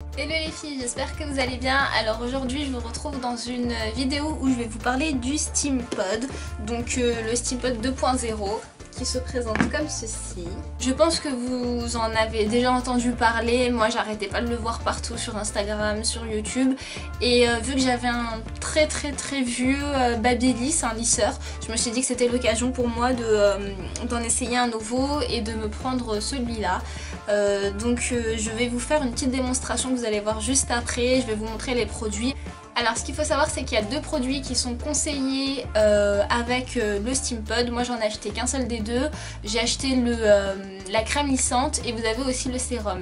Hello les filles, j'espère que vous allez bien. Alors aujourd'hui je vous retrouve dans une vidéo où je vais vous parler du SteamPod, donc le SteamPod 2.0 qui se présente comme ceci. Je pense que vous en avez déjà entendu parler, moi j'arrêtais pas de le voir partout sur Instagram, sur YouTube, et vu que j'avais un très vieux Babyliss, un lisseur, je me suis dit que c'était l'occasion pour moi d'en essayer un nouveau et de me prendre celui-là. Donc je vais vous faire une petite démonstration que vous allez voir juste après, je vais vous montrer les produits. Alors ce qu'il faut savoir c'est qu'il y a deux produits qui sont conseillés avec le SteamPod. Moi j'en ai acheté qu'un seul des deux. J'ai acheté la crème lissante et vous avez aussi le sérum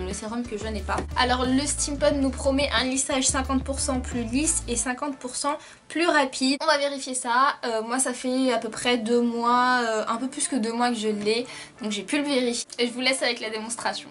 que je n'ai pas. Alors le SteamPod nous promet un lissage 50% plus lisse et 50% plus rapide. On va vérifier ça. Moi ça fait à peu près 2 mois, un peu plus que 2 mois que je l'ai. Donc j'ai pu le vérifier. Et je vous laisse avec la démonstration.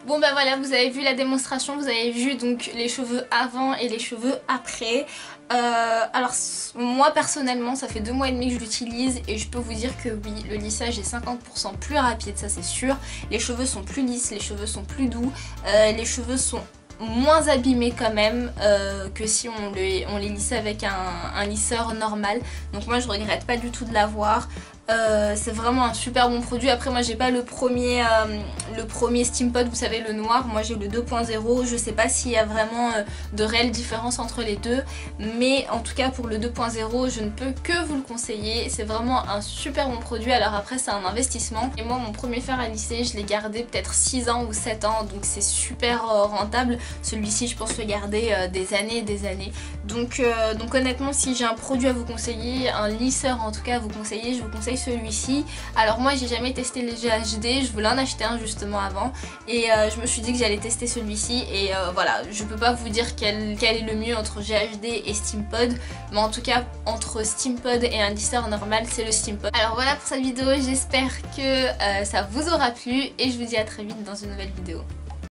Bon bah voilà, vous avez vu la démonstration, vous avez vu donc les cheveux avant et les cheveux après. Alors moi personnellement ça fait 2 mois et demi que je l'utilise et je peux vous dire que oui, le lissage est 50% plus rapide, ça c'est sûr. Les cheveux sont plus lisses, les cheveux sont plus doux, les cheveux sont moins abîmés quand même que si on les lissait avec un lisseur normal. Donc moi je regrette pas du tout de l'avoir. C'est vraiment un super bon produit. Après moi j'ai pas le premier SteamPod, vous savez, le noir. Moi j'ai le 2.0. Je sais pas s'il y a vraiment de réelles différences entre les deux, mais en tout cas pour le 2.0 je ne peux que vous le conseiller. C'est vraiment un super bon produit. Alors après c'est un investissement et moi mon premier fer à lisser je l'ai gardé peut-être 6 ans ou 7 ans, donc c'est super rentable. Celui-ci je pense le garder des années et des années. Donc honnêtement si j'ai un produit à vous conseiller, un lisseur en tout cas à vous conseiller, je vous conseille celui-ci. Alors moi j'ai jamais testé les GHD, je voulais en acheter un justement avant et je me suis dit que j'allais tester celui-ci et voilà, je peux pas vous dire quel est le mieux entre GHD et SteamPod, mais en tout cas entre SteamPod et un lisseur normal c'est le SteamPod. Alors voilà pour cette vidéo, j'espère que ça vous aura plu et je vous dis à très vite dans une nouvelle vidéo.